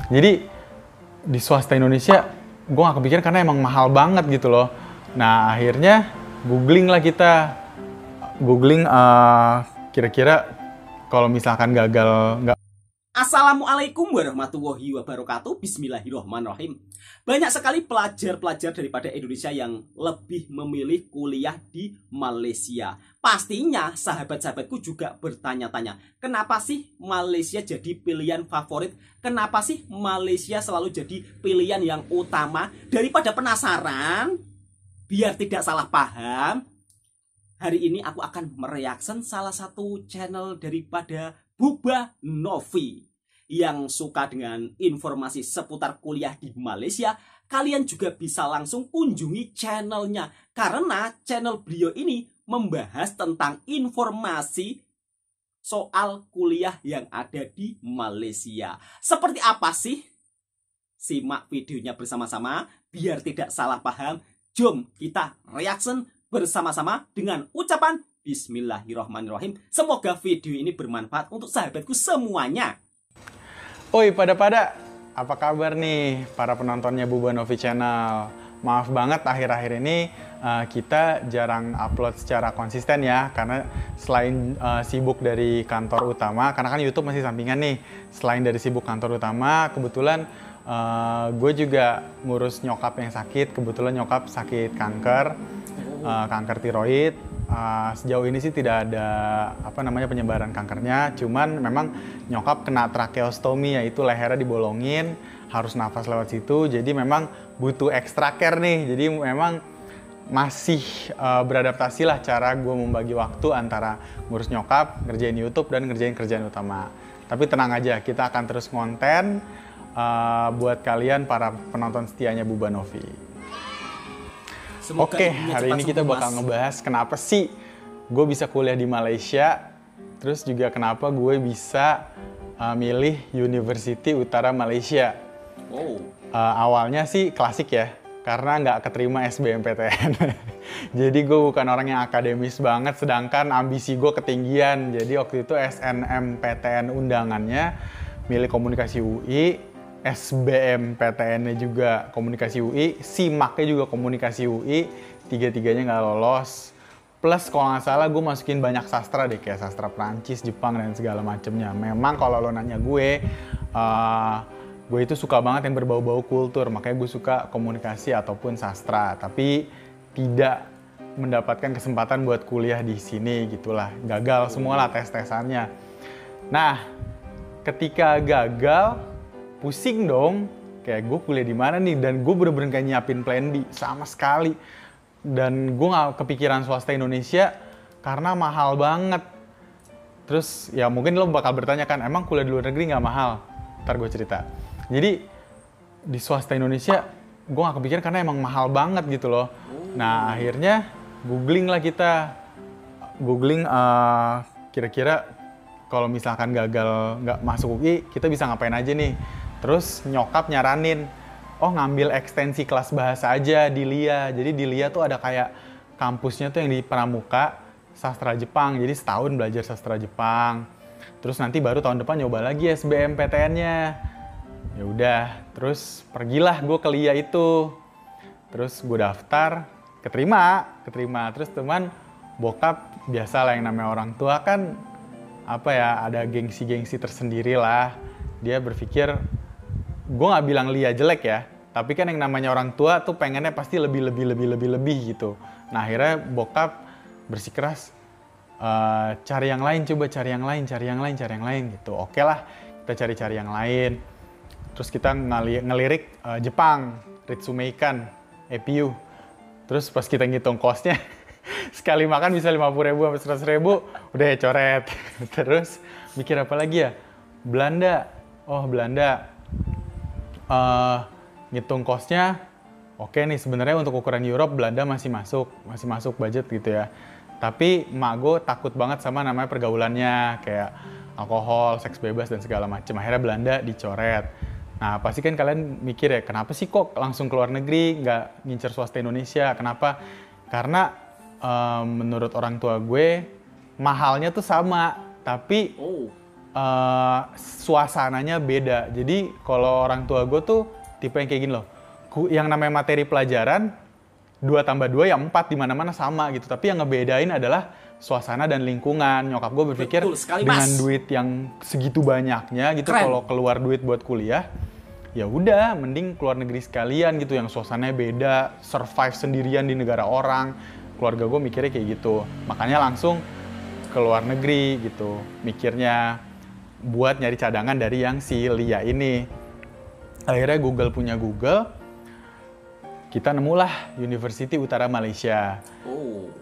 Jadi di swasta Indonesia gue gak kepikiran karena emang mahal banget gitu loh. Nah akhirnya googling lah kita, kira-kira kalau misalkan gagal nggak. Assalamualaikum warahmatullahi wabarakatuh. Bismillahirrahmanirrahim. Banyak sekali pelajar-pelajar daripada Indonesia yang lebih memilih kuliah di Malaysia. Pastinya sahabat-sahabatku juga bertanya-tanya, kenapa sih Malaysia jadi pilihan favorit? Kenapa sih Malaysia selalu jadi pilihan yang utama? Daripada penasaran, biar tidak salah paham, hari ini aku akan mereaction salah satu channel daripada Buba Novi yang suka dengan informasi seputar kuliah di Malaysia. Kalian juga bisa langsung kunjungi channelnya, karena channel beliau ini membahas tentang informasi soal kuliah yang ada di Malaysia. Seperti apa sih? Simak videonya bersama-sama biar tidak salah paham. Jom kita reaction bersama-sama dengan ucapan Bismillahirrahmanirrahim. Semoga video ini bermanfaat untuk sahabatku semuanya. Oi pada, apa kabar nih para penontonnya Buba Novi Channel? Maaf banget akhir-akhir ini kita jarang upload secara konsisten ya, karena selain sibuk dari kantor utama, karena kan YouTube masih sampingan nih. Selain dari sibuk kantor utama, kebetulan gue juga ngurus nyokap yang sakit. Kebetulan nyokap sakit kanker, kanker tiroid. Sejauh ini sih tidak ada penyebaran kankernya, cuman memang nyokap kena tracheostomy, yaitu lehernya dibolongin, harus nafas lewat situ, jadi memang butuh extra care nih. Jadi memang masih beradaptasi lah cara gue membagi waktu antara ngurus nyokap, ngerjain YouTube, dan ngerjain kerjaan utama. Tapi tenang aja, kita akan terus konten buat kalian para penonton setianya Buba Novi. Oke, hari ini kita bakal ngebahas kenapa sih gue bisa kuliah di Malaysia, terus juga kenapa gue bisa milih University Utara Malaysia. Awalnya sih klasik ya, karena nggak keterima SBMPTN. Jadi gue bukan orang yang akademis banget, sedangkan ambisi gue ketinggian. Jadi waktu itu SNMPTN undangannya milih komunikasi UI, SBMPTN-nya juga komunikasi UI, SIMAK-nya juga komunikasi UI, tiga-tiganya nggak lolos. Plus kalau nggak salah gue masukin banyak sastra deh, kayak sastra Prancis, Jepang, dan segala macemnya. Memang kalau lo nanya gue itu suka banget yang berbau-bau kultur, makanya gue suka komunikasi ataupun sastra. Tapi tidak mendapatkan kesempatan buat kuliah di sini gitulah. Gagal semua lah tes-tesannya. Nah, ketika gagal, pusing dong, kayak gue kuliah di mana nih, dan gue bener-bener kayak nyiapin plan B sama sekali. Dan gue gak kepikiran swasta Indonesia karena mahal banget. Terus ya mungkin lo bakal bertanya kan, emang kuliah di luar negeri gak mahal? Ntar gue cerita. Jadi di swasta Indonesia gue gak kepikiran karena emang mahal banget gitu loh. Nah akhirnya googling lah kita, kira-kira kalau misalkan gagal nggak masuk UI, kita bisa ngapain aja nih. Terus nyokap nyaranin, ngambil ekstensi kelas bahasa aja di LIA. Jadi di LIA tuh ada kayak kampusnya tuh yang di Pramuka, sastra Jepang. Jadi setahun belajar sastra Jepang. Terus nanti baru tahun depan nyoba lagi SBMPTN-nya. Ya udah, terus pergilah gue ke LIA itu. Terus gue daftar, keterima. Terus teman bokap, biasa lah yang namanya orang tua kan, ada gengsi-gengsi tersendiri lah. Dia berpikir, gue nggak bilang LIA jelek ya, tapi kan yang namanya orang tua tuh pengennya pasti lebih gitu. Nah akhirnya bokap bersikeras, cari yang lain, coba cari yang lain gitu. Oke lah, kita cari yang lain. Terus kita ngelirik Jepang, Ritsumeikan, EPU. Terus pas kita ngitung kosnya, sekali makan bisa 50.000 sampai 100.000, udah ya coret. Terus mikir apa lagi ya? Belanda. Belanda. Ngitung kosnya, oke nih, sebenarnya untuk ukuran Europe Belanda masih masuk budget gitu ya. Tapi emak gue takut banget sama namanya pergaulannya, kayak alkohol, seks bebas, dan segala macam. Akhirnya Belanda dicoret. Nah pasti kan kalian mikir ya, kenapa sih kok langsung ke luar negeri, nggak ngincer swasta Indonesia? Kenapa? Karena menurut orang tua gue mahalnya tuh sama, tapi suasananya beda. Jadi kalau orang tua gue tuh tipe yang kayak gini loh. Yang namanya materi pelajaran 2+2 ya 4 di mana-mana sama gitu. Tapi yang ngebedain adalah suasana dan lingkungan. Nyokap gue berpikir dengan duit yang segitu banyaknya gitu, kalau keluar duit buat kuliah, ya udah mending keluar negeri sekalian gitu, yang suasananya beda, survive sendirian di negara orang. Keluarga gue mikirnya kayak gitu. Makanya langsung ke luar negeri gitu mikirnya, buat nyari cadangan dari yang si Lia ini. Akhirnya Google punya Google, kita nemulah University Utara Malaysia.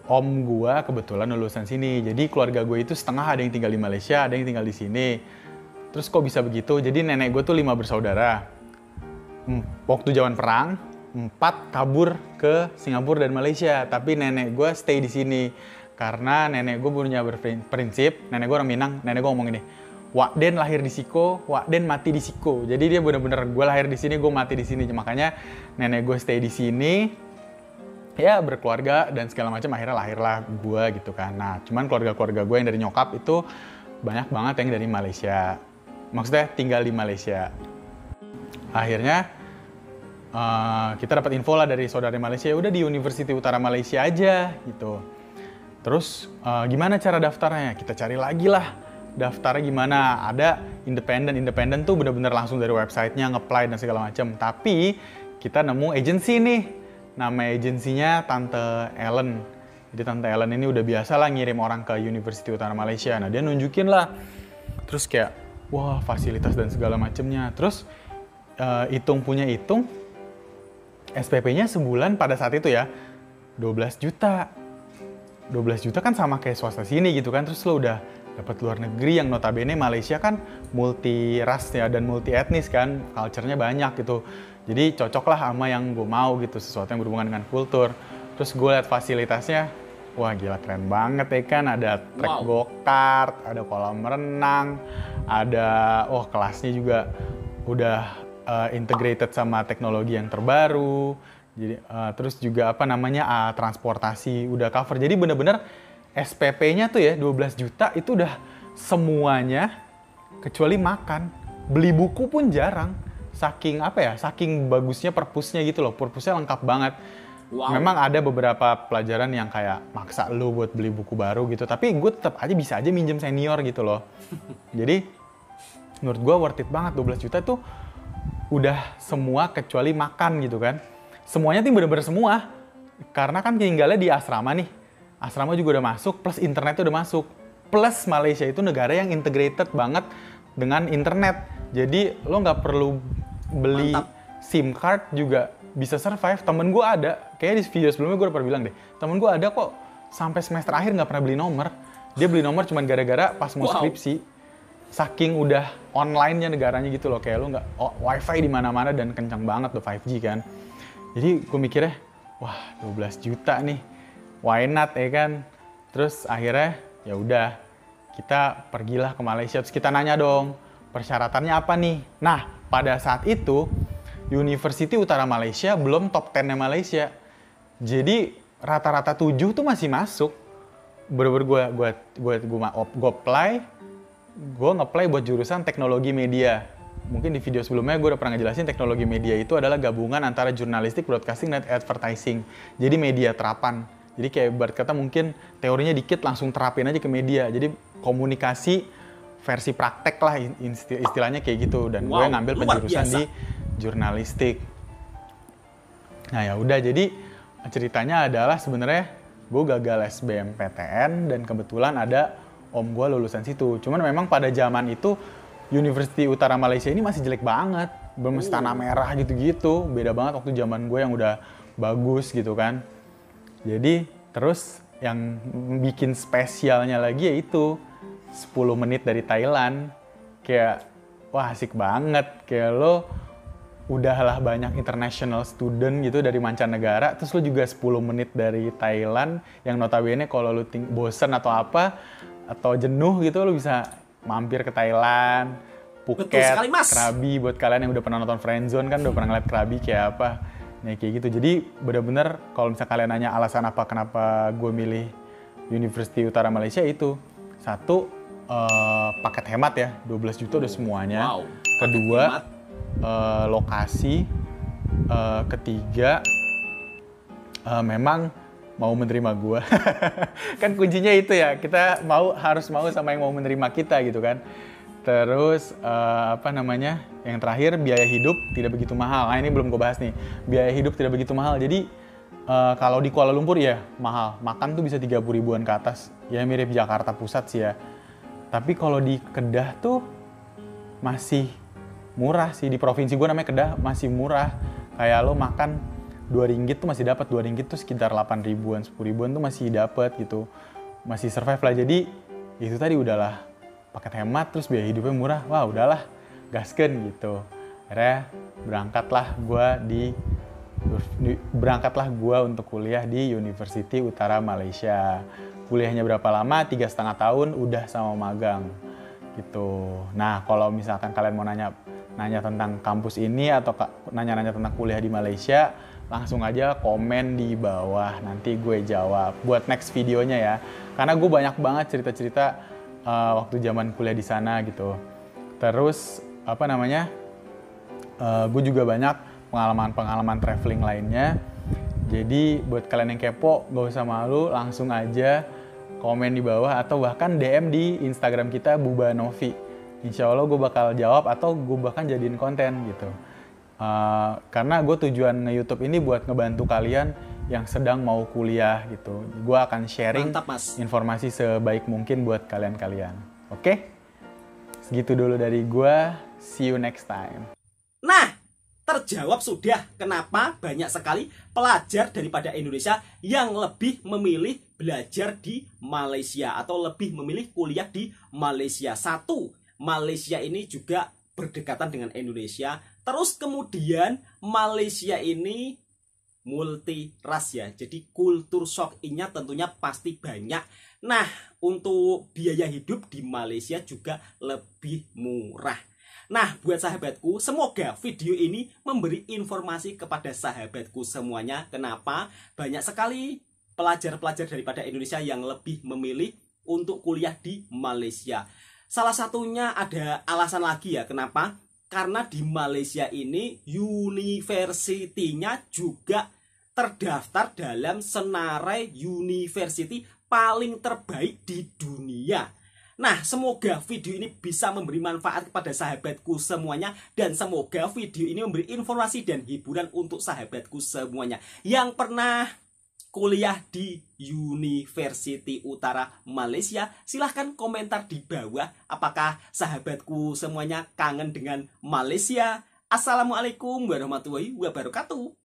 Om gua kebetulan lulusan sini, jadi keluarga gue itu setengah, ada yang tinggal di Malaysia, ada yang tinggal di sini. Terus kok bisa begitu? Jadi nenek gue tuh 5 bersaudara. Waktu zaman perang, 4 kabur ke Singapura dan Malaysia, tapi nenek gue stay di sini. Karena nenek gue punya berprinsip, nenek gue orang Minang, nenek gue ngomong ini, Wak Den lahir di Siko, Wak Den mati di Siko. Jadi dia bener-bener, gue lahir di sini, gue mati di sini. Makanya nenek gue stay di sini, ya berkeluarga dan segala macam, akhirnya lahirlah gue gitu kan. Nah, cuman keluarga-keluarga gue yang dari nyokap itu banyak banget yang dari Malaysia. Maksudnya tinggal di Malaysia. Akhirnya kita dapat info lah dari saudara Malaysia, udah di University Utara Malaysia aja gitu. Terus gimana cara daftarnya? Kita cari lagi lah daftarnya gimana. Ada independen tuh bener-bener langsung dari websitenya nge-apply dan segala macam. Tapi kita nemu agensi nih, nama agensinya Tante Ellen. Jadi Tante Ellen ini udah biasa lah ngirim orang ke University Utara Malaysia. Nah dia nunjukin lah, terus kayak wah fasilitas dan segala macamnya. Terus hitung SPP-nya sebulan pada saat itu ya 12 juta. 12 juta kan sama kayak swasta sini gitu kan. Terus lo udah dapat luar negeri yang notabene Malaysia kan multi ras ya dan multi etnis kan, culture-nya banyak gitu. Jadi cocok lah sama yang gue mau gitu, sesuatu yang berhubungan dengan kultur. Terus gue liat fasilitasnya, wah gila keren banget ya kan. Ada trek go-kart, ada kolam renang, ada kelasnya juga udah integrated sama teknologi yang terbaru. Jadi terus juga transportasi udah cover. Jadi bener-bener SPP-nya tuh ya 12 juta itu udah semuanya kecuali makan. Beli buku pun jarang. Saking saking bagusnya perpusnya gitu loh. Perpusnya lengkap banget. Memang ada beberapa pelajaran yang kayak maksa lu buat beli buku baru gitu. Tapi gue tetap aja bisa aja minjem senior gitu loh. Jadi menurut gue worth it banget. 12 juta tuh udah semua kecuali makan gitu kan. Semuanya tuh bener-bener semua. Karena kan tinggalnya di asrama nih. Asrama juga udah masuk, plus internetnya udah masuk. Plus Malaysia itu negara yang integrated banget dengan internet. Jadi lo nggak perlu beli SIM card juga bisa survive. Temen gue ada, kayaknya di video sebelumnya gue udah pernah bilang deh. Temen gue ada kok sampai semester akhir nggak pernah beli nomor. Dia beli nomor cuma gara-gara pas mau skripsi. Saking udah online-nya negaranya gitu loh. Kayak lo nggak, wifi di mana-mana dan kencang banget tuh 5G kan. Jadi gue mikirnya, wah 12 juta nih, why not ya kan. Terus akhirnya ya udah kita pergilah ke Malaysia. Terus kita nanya dong, persyaratannya apa nih? Nah pada saat itu University Utara Malaysia belum top 10-nya Malaysia. Jadi rata-rata 7 tuh masih masuk. Bener-bener gue nge-apply buat jurusan teknologi media. Mungkin di video sebelumnya gue udah pernah ngejelasin teknologi media itu adalah gabungan antara jurnalistik, broadcasting, dan advertising. Jadi media terapan. Jadi kayak buat kata mungkin teorinya dikit langsung terapin aja ke media. Jadi komunikasi versi praktek lah istilahnya kayak gitu. Dan gue ngambil penjurusan di jurnalistik. Nah ya udah, jadi ceritanya adalah sebenarnya gue gagal SBMPTN dan kebetulan ada om gue lulusan situ. Cuman memang pada zaman itu University Utara Malaysia ini masih jelek banget, belum tanah merah gitu-gitu, beda banget waktu zaman gue yang udah bagus gitu kan. Jadi terus yang bikin spesialnya lagi yaitu 10 menit dari Thailand. Kayak wah asik banget, kayak lo udahlah banyak international student gitu dari mancanegara, terus lo juga 10 menit dari Thailand yang notabene kalau lo bosen atau apa atau jenuh gitu lo bisa mampir ke Thailand, Phuket, Krabi. Buat kalian yang udah pernah nonton Friendzone kan udah pernah ngeliat Krabi kayak apa. Nah kayak gitu. Jadi bener-bener kalau misalnya kalian nanya alasan kenapa gue milih University Utara Malaysia itu. Satu, paket hemat ya, 12 juta udah semuanya. Wow. Kedua, lokasi. Ketiga, memang mau menerima gue. Kan kuncinya itu ya, kita harus mau sama yang mau menerima kita gitu kan. Terus yang terakhir, biaya hidup tidak begitu mahal. Nah ini belum gue bahas nih, biaya hidup tidak begitu mahal. Jadi kalau di Kuala Lumpur ya mahal, makan tuh bisa 30 ribuan ke atas. Ya mirip Jakarta Pusat sih ya. Tapi kalau di Kedah tuh masih murah sih, di provinsi gue namanya Kedah masih murah. Kayak lo makan 2 ringgit tuh masih dapat, 2 ringgit tuh sekitar 8 ribuan, 10 ribuan tuh masih dapat gitu. Masih survive lah. Jadi itu tadi udahlah paket hemat terus biaya hidupnya murah. Wah, udahlah gaskeun gitu. Akhirnya berangkatlah gua untuk kuliah di University Utara Malaysia. Kuliahnya berapa lama? 3,5 tahun udah sama magang gitu. Nah, kalau misalkan kalian mau nanya tentang kampus ini atau nanya tentang kuliah di Malaysia, langsung aja komen di bawah, nanti gue jawab buat next videonya ya. Karena gue banyak banget cerita-cerita waktu zaman kuliah di sana gitu. Terus gue juga banyak pengalaman traveling lainnya. Jadi buat kalian yang kepo, gak usah malu, langsung aja komen di bawah atau bahkan DM di Instagram kita Buba Novi. Insya Allah gue bakal jawab atau gue bahkan jadiin konten gitu. Karena gue tujuan nge-YouTube ini buat ngebantu kalian yang sedang mau kuliah gitu. Gue akan sharing informasi sebaik mungkin buat kalian-kalian. Oke? Segitu dulu dari gue. See you next time. Nah, terjawab sudah kenapa banyak sekali pelajar daripada Indonesia yang lebih memilih belajar di Malaysia atau lebih memilih kuliah di Malaysia. Satu, Malaysia ini juga berdekatan dengan Indonesia. Terus kemudian Malaysia ini multi ras ya. Jadi kultur shock-nya tentunya pasti banyak. Nah, untuk biaya hidup di Malaysia juga lebih murah. Nah, buat sahabatku, semoga video ini memberi informasi kepada sahabatku semuanya. Kenapa? Banyak sekali pelajar-pelajar daripada Indonesia yang lebih memilih untuk kuliah di Malaysia. Salah satunya ada alasan lagi ya, kenapa? Karena di Malaysia ini universitinya juga terdaftar dalam senarai university paling terbaik di dunia. Nah, semoga video ini bisa memberi manfaat kepada sahabatku semuanya. Dan semoga video ini memberi informasi dan hiburan untuk sahabatku semuanya yang pernah kuliah di University Utara Malaysia. Silahkan komentar di bawah. Apakah sahabatku semuanya kangen dengan Malaysia? Assalamualaikum warahmatullahi wabarakatuh.